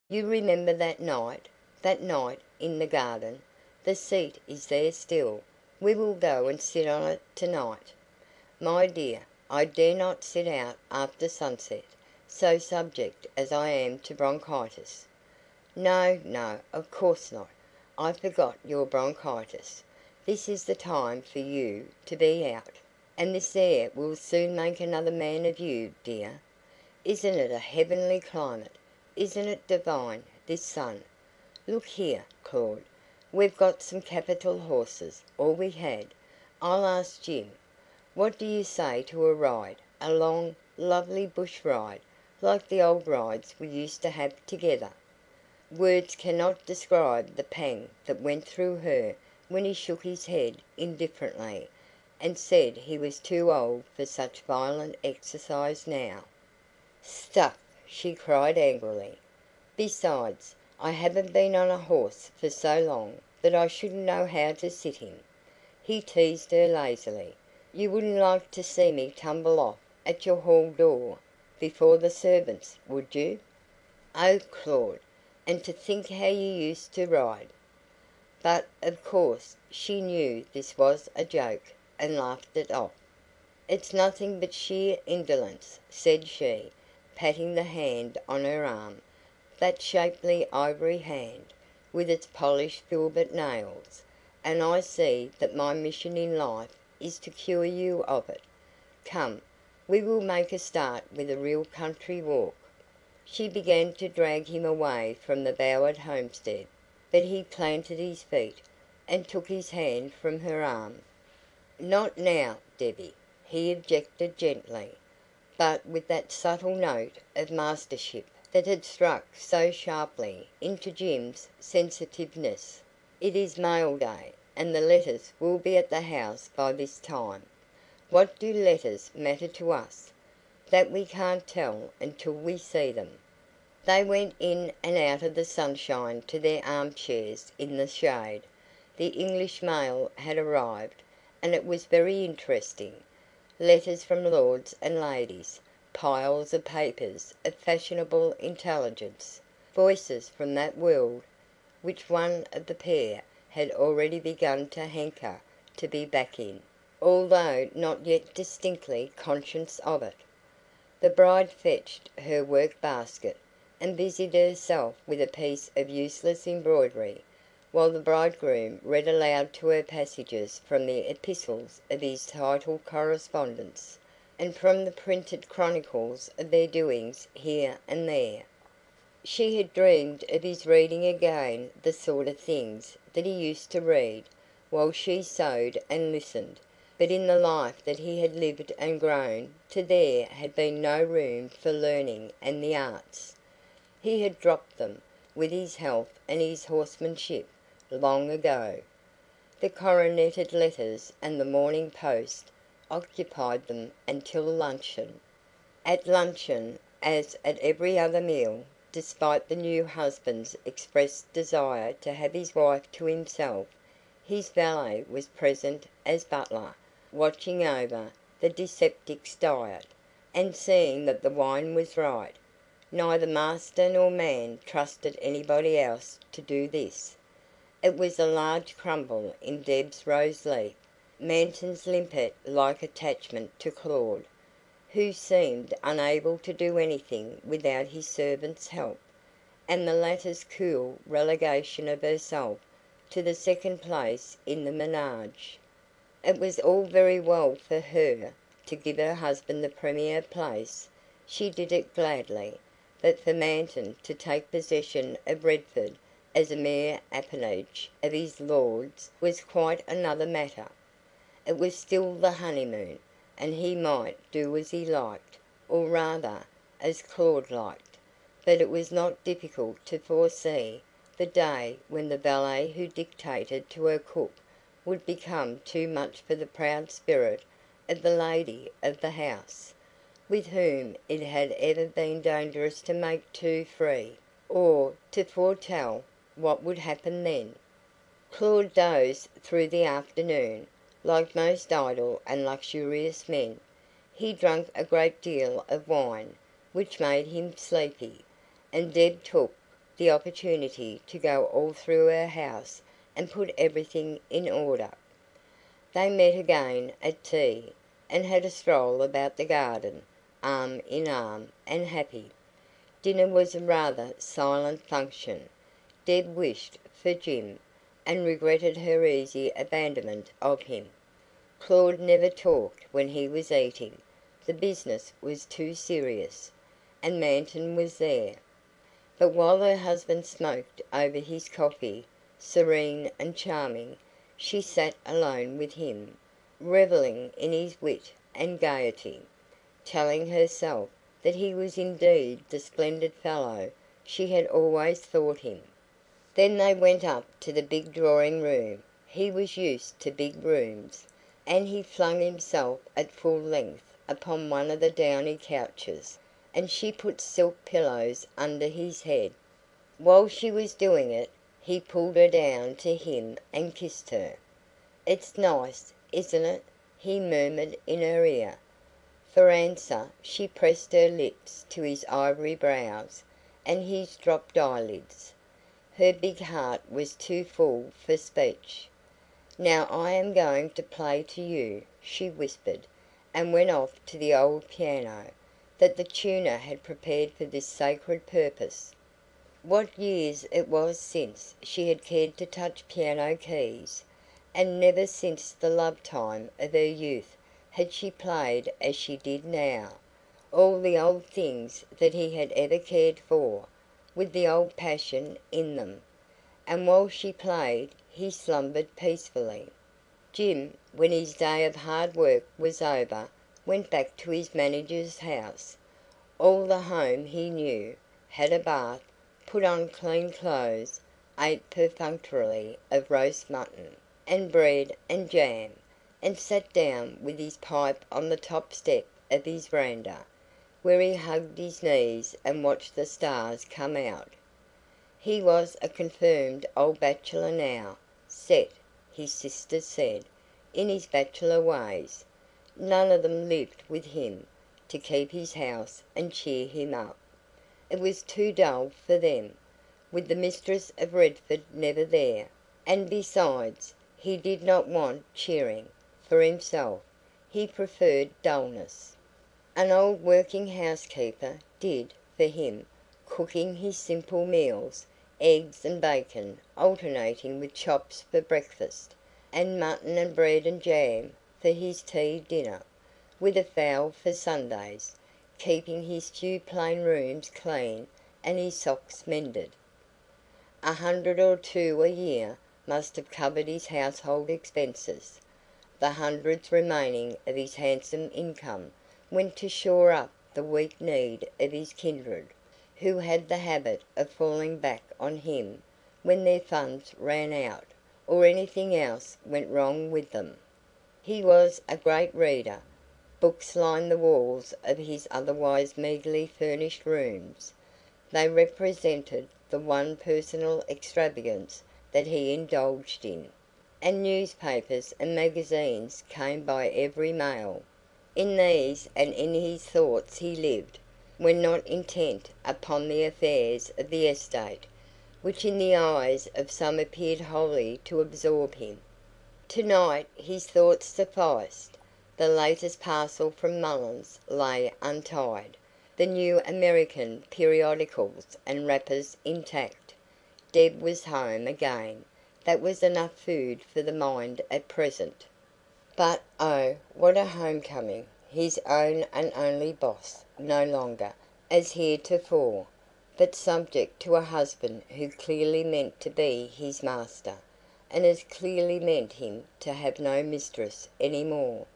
You remember that night? That night in the garden? The seat is there still. We will go and sit on it tonight." "My dear, I dare not sit out after sunset, so subject as I am to bronchitis." "No, no, of course not. I forgot your bronchitis. This is the time for you to be out. And this air will soon make another man of you, dear. Isn't it a heavenly climate? Isn't it divine, this sun? Look here, Claud. We've got some capital horses, or we had. I'll ask Jim. What do you say to a ride, a long, lovely bush ride, like the old rides we used to have together?" Words cannot describe the pang that went through her when he shook his head indifferently, and said he was too old for such violent exercise now. "Stuff!" she cried angrily. "Besides, I haven't been on a horse for so long that I shouldn't know how to sit him." He teased her lazily. "You wouldn't like to see me tumble off at your hall door before the servants, would you? Oh, Claud! And to think how you used to ride!" But, of course, she knew this was a joke, and laughed it off. "It's nothing but sheer indolence," said she, patting the hand on her arm, that shapely ivory hand, with its polished filbert nails, "and I see that my mission in life is to cure you of it. Come, we will make a start with a real country walk." She began to drag him away from the bowered homestead, but he planted his feet, and took his hand from her arm. "Not now, Debbie," he objected gently, but with that subtle note of mastership that had struck so sharply into Jim's sensitiveness. "It is mail day, and the letters will be at the house by this time." "What do letters matter to us?" "That we can't tell until we see them." They went in and out of the sunshine to their armchairs in the shade. The English mail had arrived, and it was very interesting. Letters from lords and ladies, piles of papers of fashionable intelligence, voices from that world which one of the pair had already begun to hanker to be back in, although not yet distinctly conscious of it. The bride fetched her work basket, and busied herself with a piece of useless embroidery, while the bridegroom read aloud to her passages from the epistles of his titled correspondence, and from the printed chronicles of their doings here and there. She had dreamed of his reading again the sort of things that he used to read, while she sewed and listened, but in the life that he had lived and grown to there had been no room for learning and the arts. He had dropped them, with his health and his horsemanship, long ago. The coroneted letters and the Morning Post occupied them until luncheon. At luncheon, as at every other meal, despite the new husband's expressed desire to have his wife to himself, his valet was present as butler, watching over the dyspeptic's diet, and seeing that the wine was right. Neither master nor man trusted anybody else to do this. It was a large crumble in Deb's rose leaf, Manton's limpet-like attachment to Claud, who seemed unable to do anything without his servant's help, and the latter's cool relegation of herself to the second place in the menage. It was all very well for her to give her husband the premier place. She did it gladly. But for Manton to take possession of Redford as a mere appanage of his lord's was quite another matter. It was still the honeymoon, and he might do as he liked, or rather, as Claud liked. But it was not difficult to foresee the day when the valet who dictated to her cook would become too much for the proud spirit of the lady of the house, with whom it had ever been dangerous to make too free, or to foretell what would happen then. Claud dozed through the afternoon, like most idle and luxurious men. He drank a great deal of wine, which made him sleepy, and Deb took the opportunity to go all through her house and put everything in order. They met again at tea, and had a stroll about the garden, arm in arm, and happy. Dinner was a rather silent function. Deb wished for Jim, and regretted her easy abandonment of him. Claude never talked when he was eating. The business was too serious, and Manton was there. But while her husband smoked over his coffee, serene and charming, she sat alone with him, revelling in his wit and gaiety, telling herself that he was indeed the splendid fellow she had always thought him. Then they went up to the big drawing room. He was used to big rooms, and he flung himself at full length upon one of the downy couches, and she put silk pillows under his head. While she was doing it, he pulled her down to him and kissed her. "It's nice, isn't it?" he murmured in her ear. For answer she pressed her lips to his ivory brows and his dropped eyelids. Her big heart was too full for speech. "Now I am going to play to you," she whispered, and went off to the old piano, that the tuner had prepared for this sacred purpose. What years it was since she had cared to touch piano keys, and never since the love time of her youth had she played as she did now, all the old things that he had ever cared for, with the old passion in them. And while she played, he slumbered peacefully. Jim, when his day of hard work was over, went back to his manager's house. All the home he knew, had a bath, put on clean clothes, ate perfunctorily of roast mutton, and bread and jam, and sat down with his pipe on the top step of his veranda, where he hugged his knees and watched the stars come out. He was a confirmed old bachelor now, set, his sisters said, in his bachelor ways. None of them lived with him, to keep his house and cheer him up. It was too dull for them, with the mistress of Redford never there. And besides, he did not want cheering, for himself. He preferred dullness. An old working housekeeper did for him, cooking his simple meals, eggs and bacon alternating with chops for breakfast, and mutton and bread and jam for his tea dinner, with a fowl for Sundays, keeping his few plain rooms clean and his socks mended. 100 or 2 a year must have covered his household expenses. The hundreds remaining of his handsome income went to shore up the weak need of his kindred, who had the habit of falling back on him when their funds ran out, or anything else went wrong with them. He was a great reader. Books lined the walls of his otherwise meagrely furnished rooms. They represented the one personal extravagance that he indulged in, and newspapers and magazines came by every mail. In these and in his thoughts he lived, when not intent upon the affairs of the estate, which in the eyes of some appeared wholly to absorb him. Tonight his thoughts sufficed. The latest parcel from Mullins lay untied, the new American periodicals and wrappers intact. Deb was home again. That was enough food for the mind at present. But oh, what a homecoming! His own and only boss, no longer, as heretofore, but subject to a husband who clearly meant to be his master, and as clearly meant him to have no mistress any more.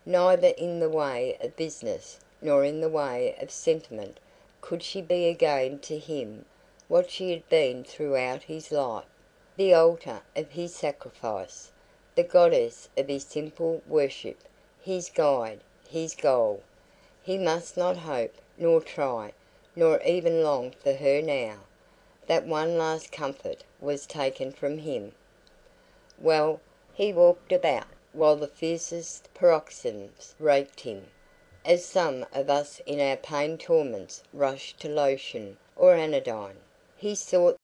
Neither in the way of business nor in the way of sentiment could she be again to him what she had been throughout his life, the altar of his sacrifice, the goddess of his simple worship, his guide, his goal. He must not hope, nor try, nor even long for her now. That one last comfort was taken from him. Well, he walked about, while the fiercest paroxysms raked him, as some of us in our pain torments rush to lotion or anodyne. He sought